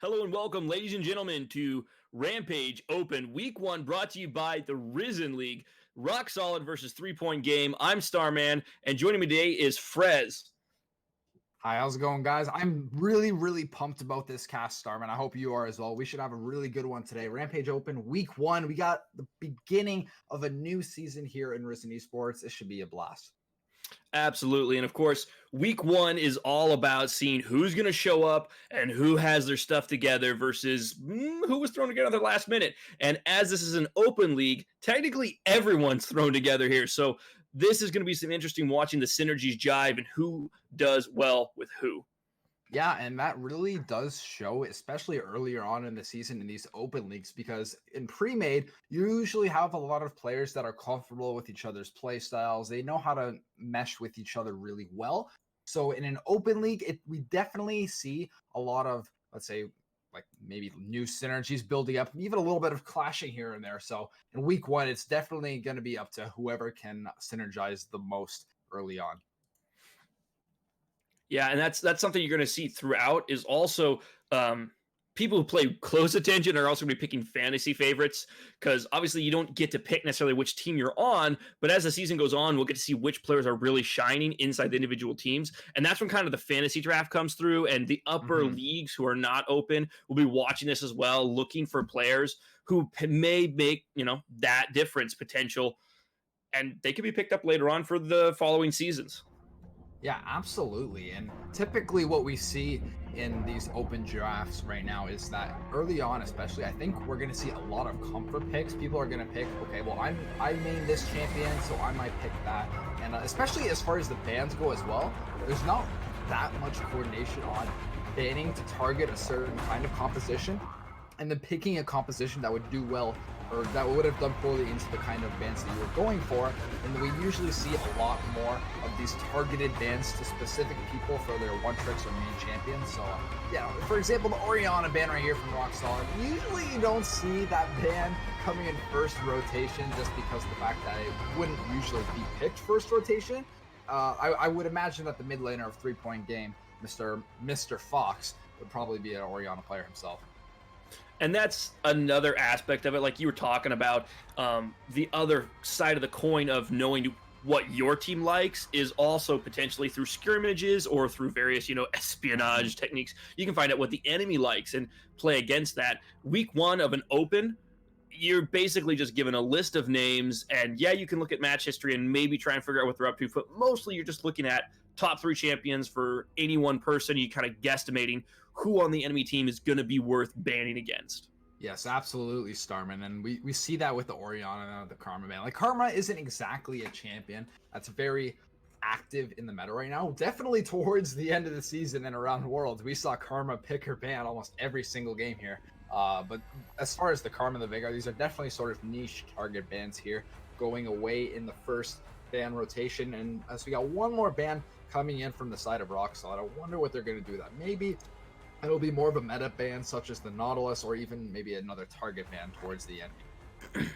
Hello and welcome, ladies and gentlemen, to Rampage Open Week 1, brought to you by the Risen League. Rock solid versus 3-point game. I'm Starman, and joining me today is Frez. Hi, how's it going, guys? I'm really pumped about this cast, Starman. I hope you are as well. We should have a really good one today. Rampage Open Week 1. We got the beginning of a new season here in Risen Esports. It should be a blast. Absolutely. And of course, week 1 is all about seeing who's going to show up and who has their stuff together versus who was thrown together at the last minute. And as this is an open league, technically everyone's thrown together here. So this is going to be some interesting watching the synergies jive and who does well with who. Yeah, and that really does show, especially earlier on in the season in these open leagues, because in pre-made, you usually have a lot of players that are comfortable with each other's play styles. They know how to mesh with each other really well. So in an open league, we definitely see a lot of, let's say, like maybe new synergies building up, even a little bit of clashing here and there. So in week 1, it's definitely going to be up to whoever can synergize the most early on. Yeah, and that's something you're going to see throughout is also people who play close attention are also going to be picking fantasy favorites because obviously you don't get to pick necessarily which team you're on, but as the season goes on, we'll get to see which players are really shining inside the individual teams. And that's when kind of the fantasy draft comes through, and the upper leagues who are not open will be watching this as well, looking for players who may make, that difference potential, and they could be picked up later on for the following seasons. Yeah, absolutely. And typically what we see in these open drafts right now is that early on, especially, I think we're going to see a lot of comfort picks. People are going to pick, okay, well, I main this champion, so I might pick that. And especially as far as the bans go as well, there's not that much coordination on banning to target a certain kind of composition and then picking a composition that would do well or that would have done poorly into the kind of bans that you were going for. And we usually see a lot more of these targeted bans to specific people for their one tricks or main champions. So yeah, for example, the Orianna ban right here from Rock Solid, usually you don't see that ban coming in first rotation just because of the fact that it wouldn't usually be picked first rotation. I would imagine that the mid laner of 3-point game, Mr. Fox, would probably be an Orianna player himself. And that's another aspect of it, like you were talking about. The other side of the coin of knowing what your team likes is also potentially through scrimmages or through various, espionage techniques. You can find out what the enemy likes and play against that. Week 1 of an open, you're basically just given a list of names, and yeah, you can look at match history and maybe try and figure out what they're up to, but mostly you're just looking at top 3 champions for any one person. You kind of guesstimating who on the enemy team is going to be worth banning against. Yes, absolutely, Starman. And we see that with the Orianna and the Karma ban. Like, Karma isn't exactly a champion that's very active in the meta right now. Definitely towards the end of the season and around Worlds, we saw Karma pick her ban almost every single game here. But as far as the Karma and the Veigar, these are definitely sort of niche target bans here, going away in the first ban rotation. And as we got one more ban coming in from the side of Rock Solid, I wonder what they're going to do that. Maybe it'll be more of a meta ban, such as the Nautilus, or even maybe another target ban towards the enemy.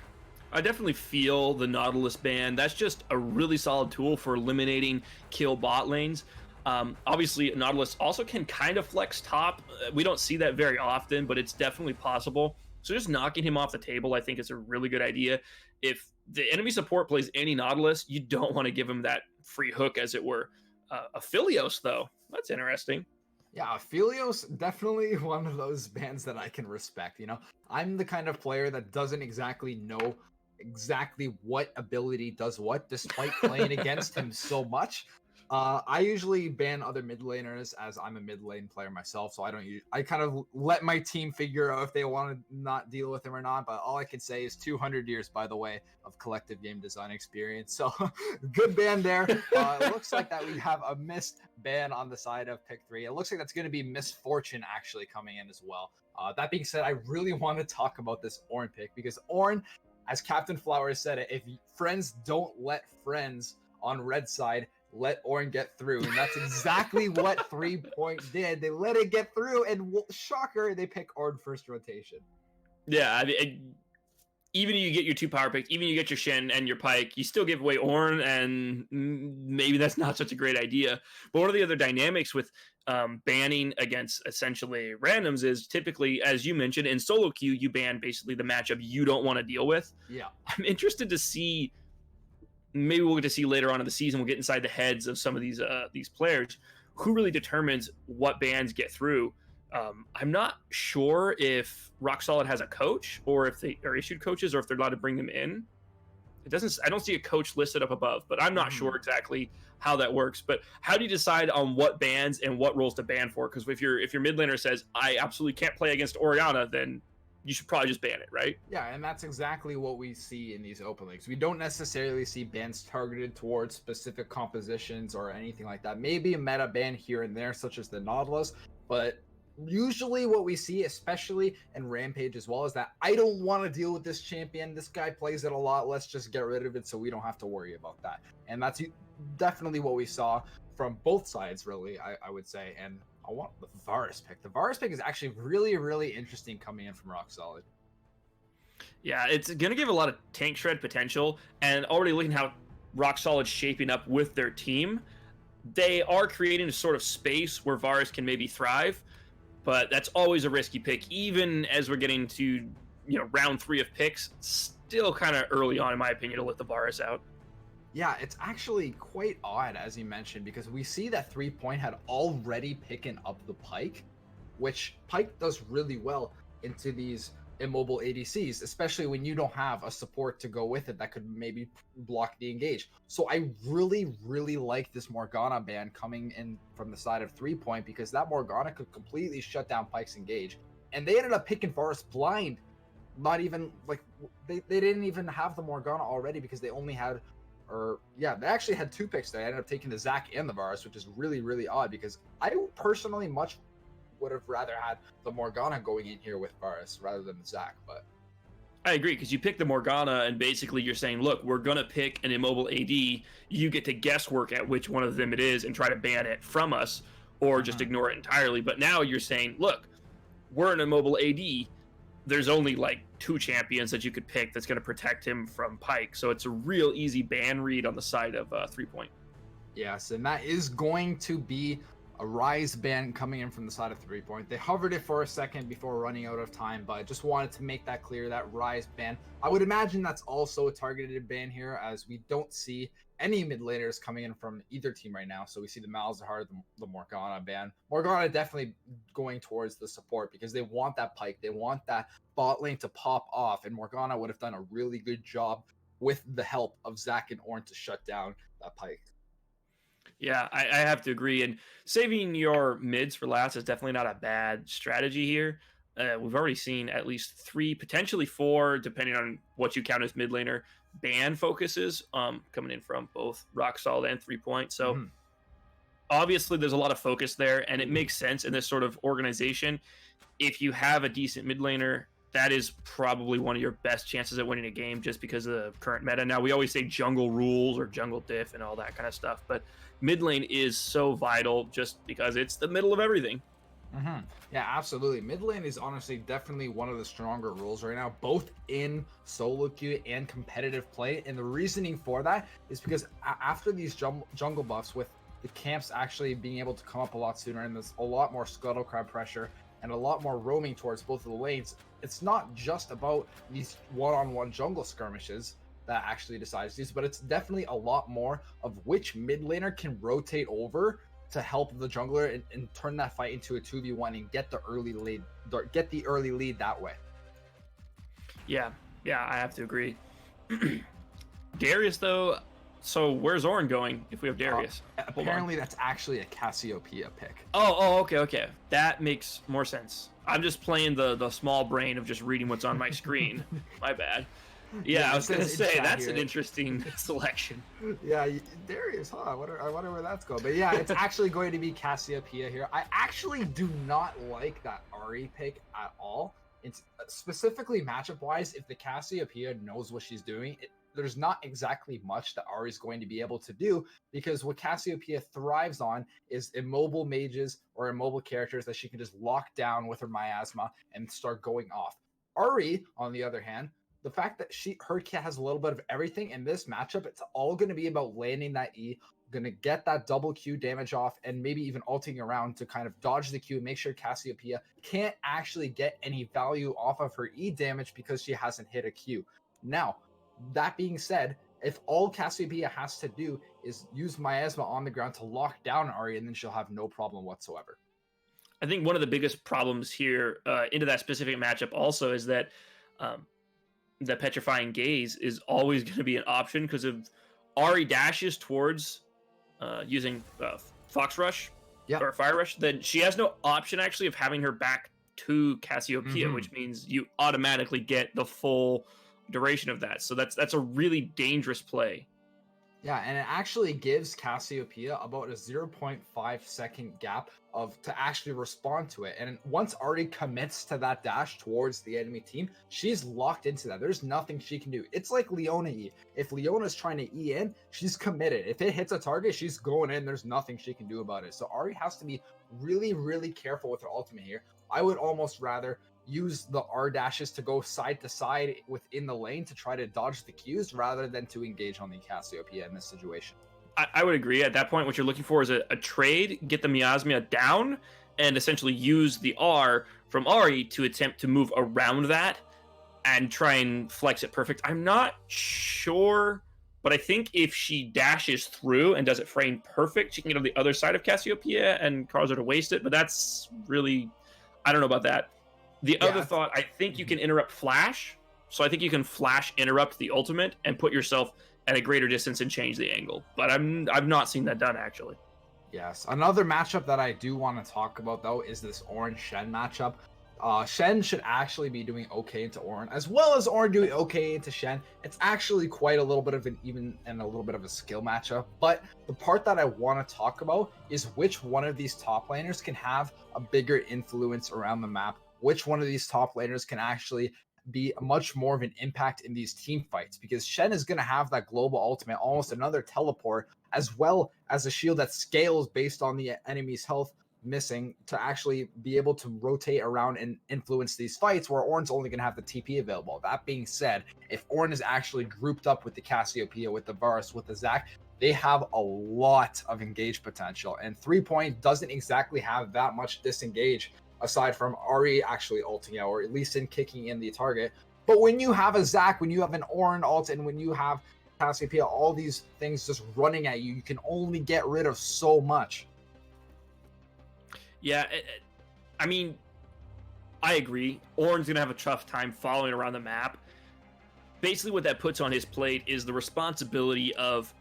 I definitely feel the Nautilus ban. That's just a really solid tool for eliminating kill bot lanes. Obviously, Nautilus also can kind of flex top. We don't see that very often, but it's definitely possible. So just knocking him off the table, I think, is a really good idea. If the enemy support plays any Nautilus, you don't want to give him that free hook, as it were. Aphelios, though, that's interesting. Yeah, Aphelios, definitely one of those bans that I can respect. I'm the kind of player that doesn't exactly know exactly what ability does what, despite playing against him so much. I usually ban other mid laners, as I'm a mid lane player myself, so I kind of let my team figure out if they want to not deal with him or not. But all I can say is 200 years, by the way, of collective game design experience. So good ban there. It looks like that we have a missed ban on the side of pick 3. It looks like that's going to be Misfortune actually coming in as well. That being said, I really want to talk about this Ornn pick, because Ornn, as Captain Flowers said it, if friends don't let friends on red side, let Ornn get through. And that's exactly what 3-point did. They let it get through, and shocker, they pick Ornn first rotation. Yeah, I mean, even you get your 2 power picks, even you get your Shen and your Pike, you still give away Ornn, and maybe that's not such a great idea. But one of the other dynamics with banning against essentially randoms is typically, as you mentioned, in solo queue, you ban basically the matchup you don't want to deal with. Yeah. I'm interested to see. Maybe we'll get to see later on in the season. We'll get inside the heads of some of these players. Who really determines what bans get through? I'm not sure if Rock Solid has a coach, or if they are issued coaches, or if they're allowed to bring them in. It doesn't. I don't see a coach listed up above, but I'm not sure exactly how that works. But how do you decide on what bans and what roles to ban for? Because if your mid laner says I absolutely can't play against Orianna, then you should probably just ban it, right? Yeah, and that's exactly what we see in these open leagues. We don't necessarily see bans targeted towards specific compositions or anything like that. Maybe a meta ban here and there, such as the Nautilus, but usually what we see, especially in Rampage as well, is that I don't want to deal with this champion. This guy plays it a lot. Let's just get rid of it so we don't have to worry about that. And that's definitely what we saw from both sides, really, I would say. And I want the Varus pick. The Varus pick is actually really, really interesting coming in from Rock Solid. Yeah, it's going to give a lot of tank shred potential, and already looking how Rock Solid's shaping up with their team, they are creating a sort of space where Varus can maybe thrive, but that's always a risky pick, even as we're getting to round 3 of picks. Still kind of early on, in my opinion, to let the Varus out. Yeah, it's actually quite odd, as you mentioned, because we see that 3-point had already picking up the Pike, which Pike does really well into these immobile ADCs, especially when you don't have a support to go with it that could maybe block the engage. So I really, really like this Morgana ban coming in from the side of 3-point, because that Morgana could completely shut down Pike's engage. And they ended up picking Varus blind. Not even, like, they didn't even have the Morgana already, because they only had... they actually had 2 picks. They ended up taking the Zac and the Varus, which is really, really odd, because I personally much would have rather had the Morgana going in here with Varus rather than the Zac. But I agree, because you pick the Morgana, and basically you're saying, look, we're going to pick an immobile AD. You get to guesswork at which one of them it is and try to ban it from us, or just ignore it entirely. But now you're saying, look, we're an immobile AD. There's only like 2 champions that you could pick that's going to protect him from Pike. So it's a real easy ban read on the side of 3-point. Yes, and that is going to be a Rise ban coming in from the side of 3-point. They hovered it for a second before running out of time, but I just wanted to make that clear, that Rise ban. I would imagine that's also a targeted ban here, as we don't see any mid laners coming in from either team right now. So we see the Malzahar, the Morgana ban. Morgana definitely going towards the support, because they want that Pike. They want that bot lane to pop off, and Morgana would have done a really good job with the help of Zac and Ornn to shut down that Pike. Yeah, I have to agree. And saving your mids for last is definitely not a bad strategy here. We've already seen at least 3, potentially 4, depending on what you count as mid laner, ban focuses coming in from both Rock Solid and 3-point. So obviously there's a lot of focus there, and it makes sense in this sort of organization. If you have a decent mid laner, that is probably one of your best chances at winning a game, just because of the current meta. Now, we always say jungle rules or jungle diff and all that kind of stuff, but mid lane is so vital just because it's the middle of everything. Yeah, absolutely. Mid lane is honestly definitely one of the stronger rules right now, both in solo queue and competitive play. And the reasoning for that is because after these jungle buffs, with the camps actually being able to come up a lot sooner, and there's a lot more scuttle crab pressure and a lot more roaming towards both of the lanes, it's not just about these one-on-one jungle skirmishes that actually decides these, but it's definitely a lot more of which mid laner can rotate over to help the jungler and turn that fight into a 2v1 and get the early lead that way. Yeah, I have to agree. Darius, though, so where's Ornn going if we have Darius? Apparently that's actually a Cassiopeia pick. Okay. That makes more sense. I'm just playing the small brain of just reading what's on my screen. My bad. Yeah, I was going to say, that's an interesting selection. Yeah, Darius, huh? I wonder where that's going. But yeah, it's actually going to be Cassiopeia here. I actually do not like that Ahri pick at all. It's specifically matchup-wise, if the Cassiopeia knows what she's doing, there's not exactly much that Ahri is going to be able to do, because what Cassiopeia thrives on is immobile mages or immobile characters that she can just lock down with her miasma and start going off. Ahri, on the other hand, the fact that her kit has a little bit of everything in this matchup, it's all going to be about landing that E, going to get that double Q damage off, and maybe even ulting around to kind of dodge the Q and make sure Cassiopeia can't actually get any value off of her E damage because she hasn't hit a Q. Now, that being said, if all Cassiopeia has to do is use Miasma on the ground to lock down Ahri, and then she'll have no problem whatsoever. I think one of the biggest problems here into that specific matchup also is that the Petrifying Gaze is always going to be an option because if Ahri dashes towards using Fox Rush or Fire Rush, then she has no option actually of having her back to Cassiopeia, which means you automatically get the full duration of that. So that's a really dangerous play. Yeah, and it actually gives Cassiopeia about a 0.5 second gap to actually respond to it. And once Ahri commits to that dash towards the enemy team, she's locked into that. There's nothing she can do. It's like Leona E. If Leona's trying to E in, she's committed. If it hits a target, she's going in. There's nothing she can do about it. So Ahri has to be really, really careful with her ultimate here. I would almost rather use the R dashes to go side to side within the lane to try to dodge the Qs rather than to engage on the Cassiopeia in this situation. I would agree. At that point, what you're looking for is a trade, get the Miasma down, and essentially use the R from Ahri to attempt to move around that and try and flex it perfect. I'm not sure, but I think if she dashes through and does it frame perfect, she can get on the other side of Cassiopeia and cause her to waste it, but that's really... I don't know about that. The other thought, I think you can interrupt flash. So I think you can flash interrupt the ultimate and put yourself at a greater distance and change the angle. But I've not seen that done, actually. Yes. Another matchup that I do want to talk about, though, is this Ornn-Shen matchup. Shen should actually be doing okay into Ornn, as well as Ornn doing okay into Shen. It's actually quite a little bit of an even and a little bit of a skill matchup. But the part that I want to talk about is which one of these top laners can have a bigger influence around the map. Which one of these top laners can actually be much more of an impact in these team fights, because Shen is going to have that global ultimate, almost another teleport, as well as a shield that scales based on the enemy's health missing to actually be able to rotate around and influence these fights, where Ornn's only going to have the TP available. That being said, if Ornn is actually grouped up with the Cassiopeia, with the Varus, with the Zac, they have a lot of engage potential, and 3-Point doesn't exactly have that much disengage aside from Ahri actually ulting out, or at least in kicking in the target. But when you have a Zac, when you have an Ornn ult, and when you have Cassiopeia, all these things just running at you, you can only get rid of so much. Yeah, I mean, I agree. Ornn's going to have a tough time following around the map. Basically, what that puts on his plate is the responsibility of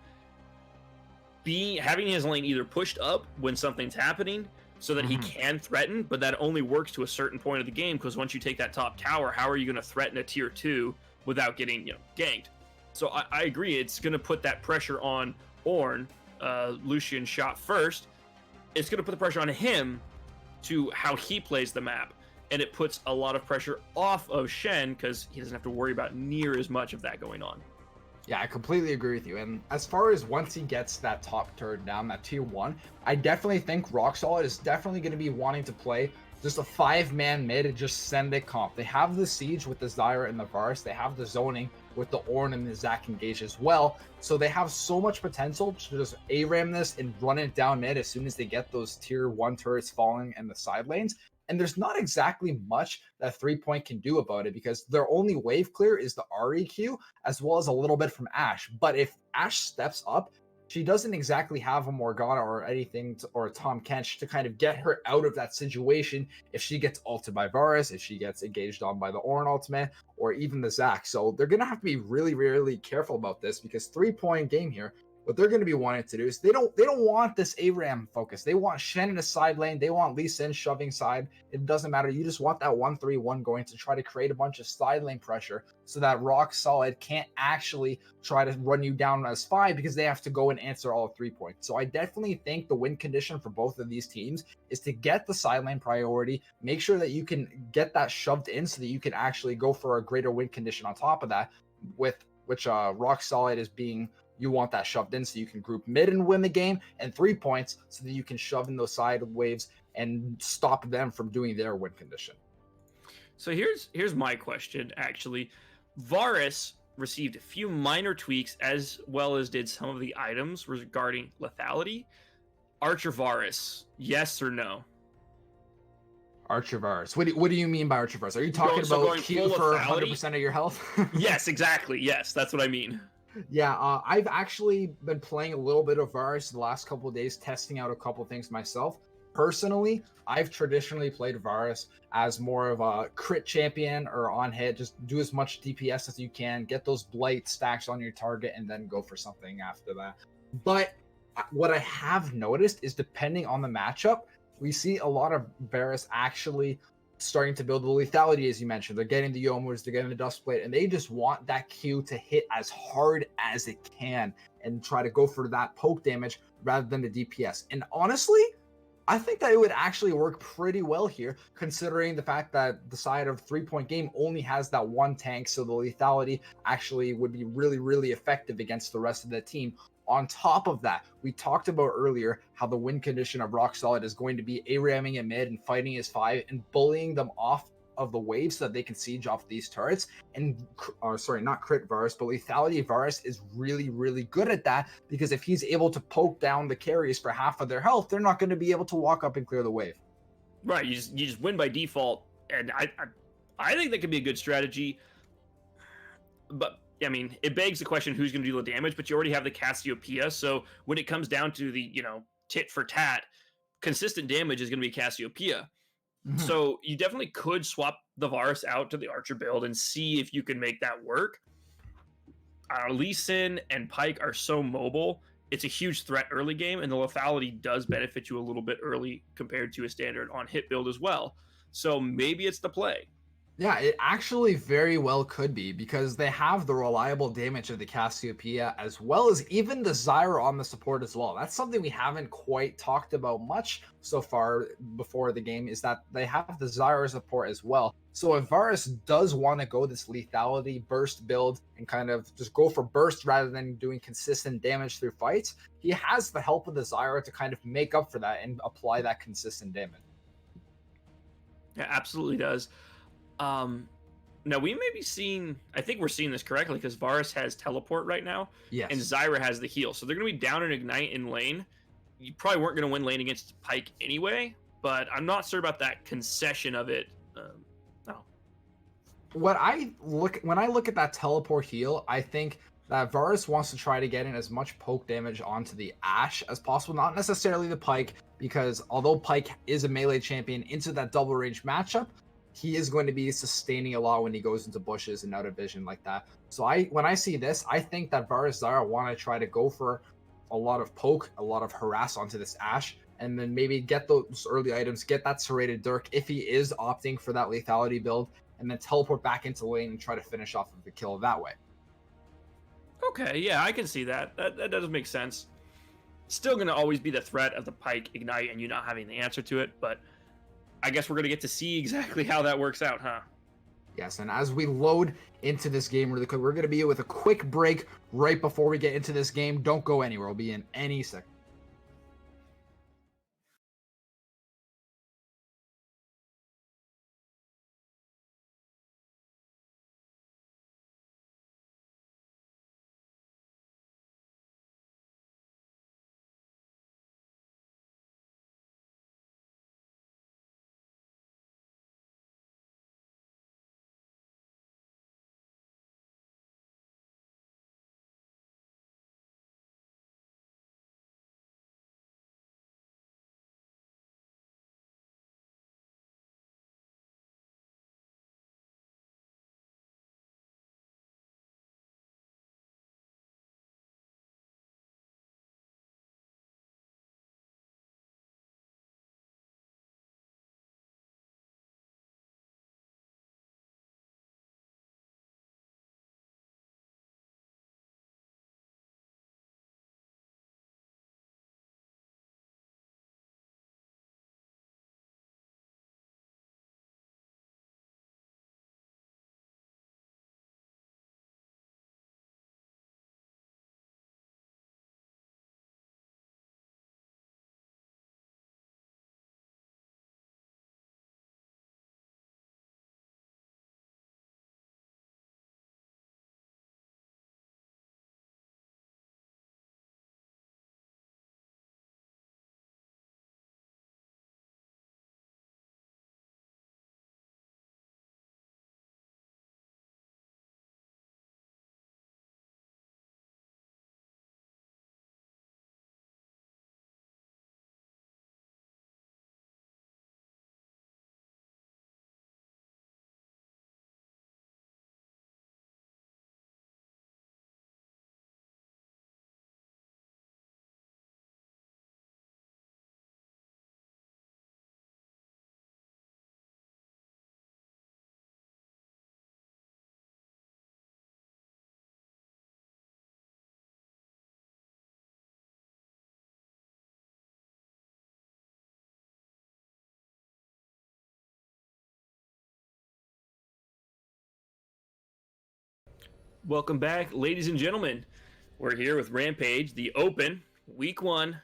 having his lane either pushed up when something's happening, so that he can threaten, but that only works to a certain point of the game, because once you take that top tower, how are you going to threaten a tier 2 without getting ganked? So I agree, it's going to put that pressure on Ornn. Lucian shot first. It's going to put the pressure on him to how he plays the map, and it puts a lot of pressure off of Shen because he doesn't have to worry about near as much of that going on. Yeah, I completely agree with you. And as far as once he gets that top turret down, that tier 1, I definitely think Rock Solid is definitely going to be wanting to play just a 5-man mid and just send it comp. They have the Siege with the Zyra and the Varus. They have the zoning with the Ornn and the Zac engage as well. So they have so much potential to just ARAM this and run it down mid as soon as they get those tier 1 turrets falling in the side lanes. And there's not exactly much that 3-Point can do about it, because their only wave clear is the REQ, as well as a little bit from Ashe. But if Ashe steps up, she doesn't exactly have a Morgana or anything or a Tahm Kench to kind of get her out of that situation if she gets ulted by Varus, if she gets engaged on by the Ornn ultimate, or even the Zac. So they're going to have to be really, really careful about this, because 3-Point game here, what they're going to be wanting to do is they don't want this ARAM focus. They want Shen in a side lane. They want Lee Sin shoving side. It doesn't matter. You just want that 1-3-1 going to try to create a bunch of side lane pressure so that Rock Solid can't actually try to run you down as 5, because they have to go and answer all 3 points. So I definitely think the win condition for both of these teams is to get the side lane priority, make sure that you can get that shoved in so that you can actually go for a greater win condition on top of that, with which Rock Solid is being... You want that shoved in so you can group mid and win the game, and 3 points so that you can shove in those side waves and stop them from doing their win condition. So here's my question, actually. Varus received a few minor tweaks as well as did some of the items regarding lethality. Archer Varus, yes or no? Archiverse. What do you mean by Archiverse? Are you talking about Going Q full for lethality? 100% of your health? Yes, exactly. Yes, that's what I mean. Yeah, I've actually been playing a little bit of Varus the last couple of days, testing out a couple things myself. Personally, I've traditionally played Varus as more of a crit champion or on hit. Just do as much DPS as you can, get those blight stacks on your target, and then go for something after that. But what I have noticed is depending on the matchup, we see a lot of Varus actually starting to build the lethality, as you mentioned. They're getting the Yomu's, they're getting the Dustblade, and they just want that Q to hit as hard as it can and try to go for that poke damage rather than the DPS. And honestly, I think that it would actually work pretty well here, considering the fact that the side of 3 Point Game only has that one tank, so the lethality actually would be really, really effective against the rest of the team. On top of that, we talked about earlier how the win condition of Rock Solid is going to be A-ramming in mid and fighting his 5 and bullying them off of the waves so that they can siege off these turrets. And sorry, not crit Varus, but lethality Varus is really, really good at that, because if he's able to poke down the carries for half of their health, they're not going to be able to walk up and clear the wave. Right, you just win by default, and I think that could be a good strategy. But I mean, it begs the question who's going to do the damage. But you already have the Cassiopeia, so when it comes down to the tit for tat, consistent damage is going to be Cassiopeia. Mhm. So you definitely could swap the Varus out to the Archer build and see if you can make that work. Lee Sin and Pyke are so mobile. It's a huge threat early game, and the lethality does benefit you a little bit early compared to a standard on hit build as well. So maybe it's the play. Yeah, it actually very well could be, because they have the reliable damage of the Cassiopeia as well as even the Zyra on the support as well. That's something we haven't quite talked about much so far before the game, is that they have the Zyra support as well. So if Varus does want to go this lethality burst build and kind of just go for burst rather than doing consistent damage through fights, he has the help of the Zyra to kind of make up for that and apply that consistent damage. Yeah, absolutely does. Now we may be seeing. I think we're seeing this correctly because Varus has teleport right now, Yes. and Zyra has the heal. So they're going to be down in Ignite in lane. You probably weren't going to win lane against Pyke anyway, but I'm not sure about that concession of it. No. When I look at that teleport heal, I think that Varus wants to try to get in as much poke damage onto the Ashe as possible, not necessarily the Pyke, because although Pyke is a melee champion into that double range matchup, he is going to be sustaining a lot when he goes into bushes and out of vision like that. So when I see this, I think that Varus Zyra want to try to go for a lot of poke, a lot of harass onto this Ashe, and then maybe get those early items, get that serrated Dirk if he is opting for that lethality build, and then teleport back into lane and try to finish off of the kill that way. Okay, yeah, I can see that. That does make sense. Still going to always be the threat of the Pyke Ignite and you not having the answer to it, but I guess we're going to get to see exactly how that works out, huh? Yes, and as we load into this game really quick, we're going to be with a quick break right before we get into this game. Don't go anywhere. We'll be in any second. Welcome back, ladies and gentlemen. We're here with Rampage, the Open, Week 1,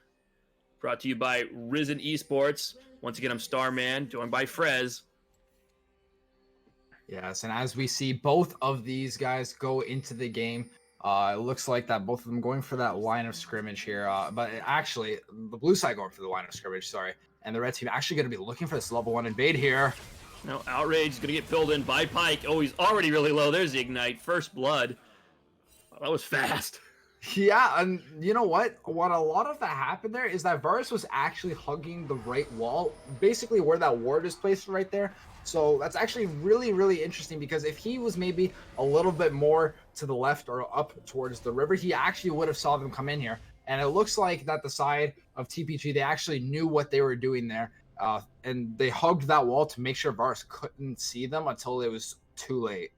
brought to you by Risen Esports. Once again, I'm Starman, joined by Frez. Yes, and as we see both of these guys go into the game, it looks like that both of them going for that line of scrimmage here. But actually, the blue side going for the line of scrimmage, sorry. And the red team actually going to be looking for this level 1 invade here. Now, Outrage is going to get filled in by Pyke. Oh, he's already really low. There's the Ignite. First blood. Oh, that was fast. Yeah, and you know what? What a lot of that happened there is that Varus was actually hugging the right wall, basically where that ward is placed right there. So that's actually really, really interesting because if he was maybe a little bit more to the left or up towards the river, he actually would have saw them come in here. And it looks like that the side of TPG, they actually knew what they were doing there. And they hugged that wall to make sure Varus couldn't see them until it was too late.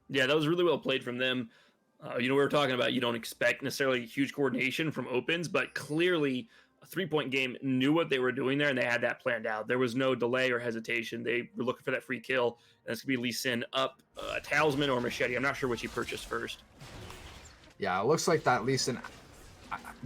Yeah, that was really well played from them. We were talking about you don't expect necessarily huge coordination from opens, but clearly a 3-point game knew what they were doing there, and they had that planned out. There was no delay or hesitation. They were looking for that free kill. And it's going to be Lee Sin up a Talisman or Machete. I'm not sure which he purchased first. Yeah, it looks like that Lee Sin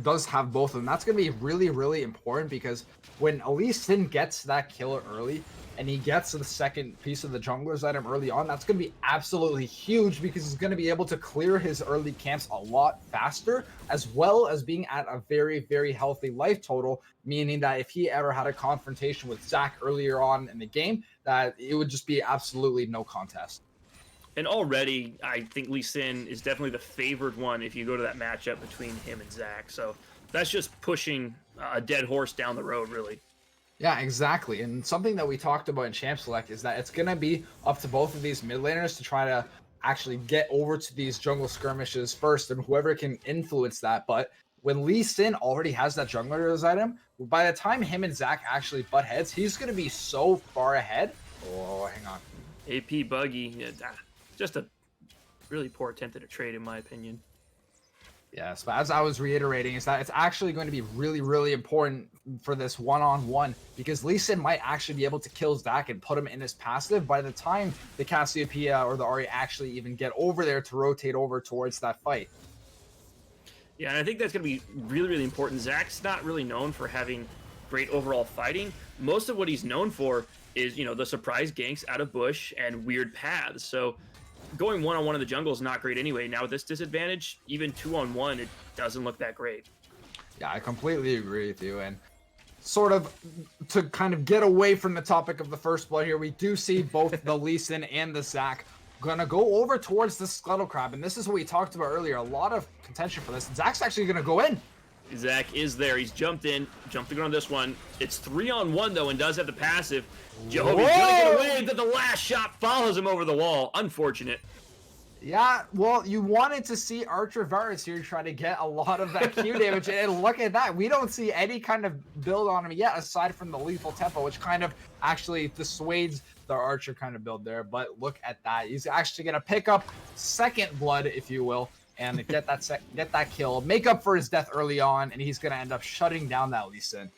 does have both of them. That's going to be really, really important because when Lee Sin gets that kill early and he gets the second piece of the jungler's item early on, that's going to be absolutely huge because he's going to be able to clear his early camps a lot faster, as well as being at a very, very healthy life total, meaning that if he ever had a confrontation with Zac earlier on in the game, that it would just be absolutely no contest. And already, I think Lee Sin is definitely the favored one if you go to that matchup between him and Zac. So that's just pushing a dead horse down the road, really. Yeah, exactly. And something that we talked about in Champ Select is that it's going to be up to both of these mid laners to try to actually get over to these jungle skirmishes first, and whoever can influence that. But when Lee Sin already has that jungler's item, by the time him and Zac actually butt heads, he's going to be so far ahead. Oh, hang on. AP Buggy, just a really poor attempt at a trade, in my opinion. Yes, but as I was reiterating, is that it's actually going to be really, really important for this one-on-one because Lee Sin might actually be able to kill Zac and put him in his passive by the time the Cassiopeia or the Ahri actually even get over there to rotate over towards that fight. Yeah, and I think that's going to be really, really important. Zac's not really known for having great overall fighting. Most of what he's known for is, the surprise ganks out of bush and weird paths. So going one-on-one in the jungle is not great anyway. Now with this disadvantage, even 2-on-1, it doesn't look that great. Yeah, I completely agree with you. And sort of to kind of get away from the topic of the first blood here, we do see both the Lee Sin and the Zac gonna go over towards the Scuttle Crab. And this is what we talked about earlier. A lot of contention for this. Zac's actually gonna go in. Zac is there. He's jumped in on this one. It's 3-on-1 though, and does have the passive. Jovi's gonna get away, but the last shot follows him over the wall. Unfortunate. Yeah, well, you wanted to see Archer Varus here try to get a lot of that Q damage, and look at that. We don't see any kind of build on him yet, aside from the lethal tempo, which kind of actually dissuades the Archer kind of build there. But look at that. He's actually gonna pick up second blood, if you will, and get that kill, make up for his death early on, and he's gonna end up shutting down that Lee Sin.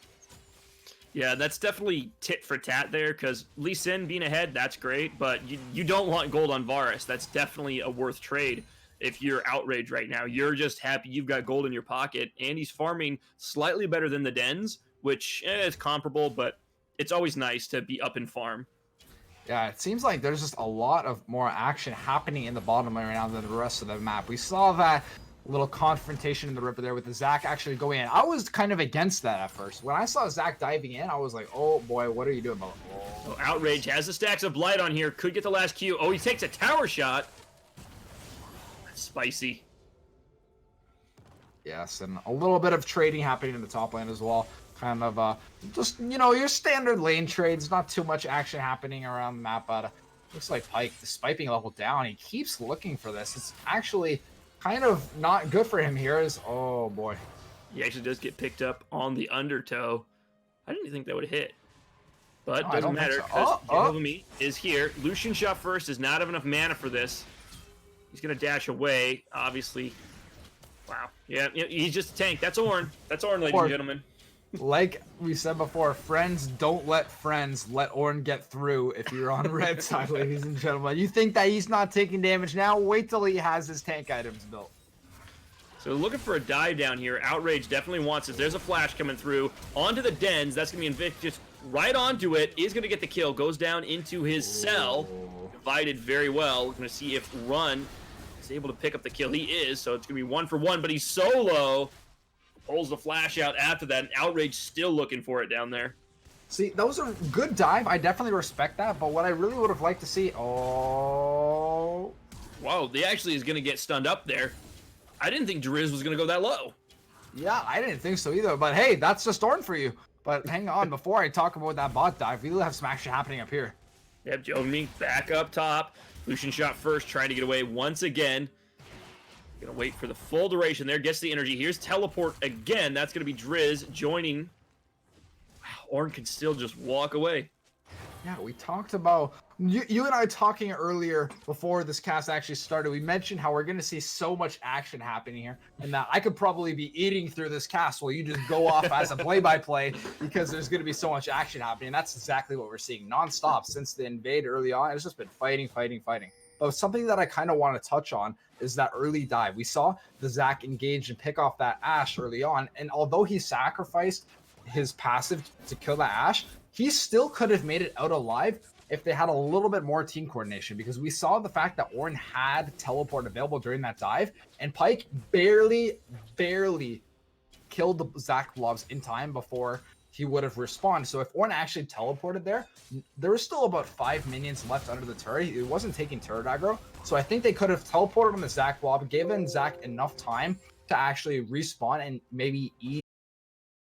Yeah, that's definitely tit for tat there, because Lee Sin being ahead, that's great, but you don't want gold on Varus. That's definitely a worth trade if you're Outrage right now. You're just happy you've got gold in your pocket, and he's farming slightly better than the Dens, which is comparable, but it's always nice to be up in farm. Yeah, it seems like there's just a lot of more action happening in the bottom lane right now than the rest of the map. We saw that little confrontation in the river there with the Zac actually going in. I was kind of against that at first. When I saw Zac diving in, I was like, oh boy, what are you doing about it? Oh, Outrage has the stacks of blight on here. Could get the last Q. Oh, he takes a tower shot. That's spicy. Yes, and a little bit of trading happening in the top lane as well. Kind of just, your standard lane trades. Not too much action happening around the map, but looks like Pyke, despite being leveled down, he keeps looking for this. It's actually kind of not good for him here. Oh boy. He actually does get picked up on the undertow. I didn't think that would hit. But No, doesn't matter because Jehovah is here. Lucian shot first, does not have enough mana for this. He's going to dash away, obviously. Wow. Yeah, he's just a tank. That's Ornn. That's Ornn, ladies and gentlemen. Like we said before, friends don't let friends let Ornn get through if you're on red side, ladies and gentlemen. You think that he's not taking damage now? Wait till he has his tank items built. So looking for a dive down here. Outrage definitely wants it. There's a flash coming through onto the dens. That's going to be Invictus right onto it. Is going to get the kill. Goes down into his cell. Divided very well. We're going to see if Run is able to pick up the kill. He is, so it's going to be 1 for 1, but he's solo. Pulls the flash out after that, and Outrage still looking for it down there. See, that was a good dive. I definitely respect that, but what I really would have liked to see... Oh... Wow, he actually is going to get stunned up there. I didn't think Drizz was going to go that low. Yeah, I didn't think so either, but hey, that's just Ornn for you. But hang on, before I talk about that bot dive, we do have some action happening up here. Yep, Jovni back up top. Lucian shot first, trying to get away once again. Gonna wait for the full duration there. Gets the energy. Here's teleport again. That's gonna be Drizz joining. Wow, Ornn can still just walk away. Yeah, we talked about you and I talking earlier before this cast actually started. We mentioned how we're gonna see so much action happening here, and that I could probably be eating through this cast while you just go off as a play-by-play because there's gonna be so much action happening. And that's exactly what we're seeing nonstop since the invade early on. It's just been fighting. But something that I kind of want to touch on is that early dive. We saw the Zac engage and pick off that Ashe early on, and although he sacrificed his passive to kill that Ashe, he still could have made it out alive if they had a little bit more team coordination, because we saw the fact that Ornn had teleport available during that dive, and Pyke barely killed the Zac blobs in time before he would have respawned. So if Ornn actually teleported there was still about 5 minions left under the turret. It wasn't taking turret aggro. So I think they could have teleported on the Zac blob, given Zac enough time to actually respawn and maybe eat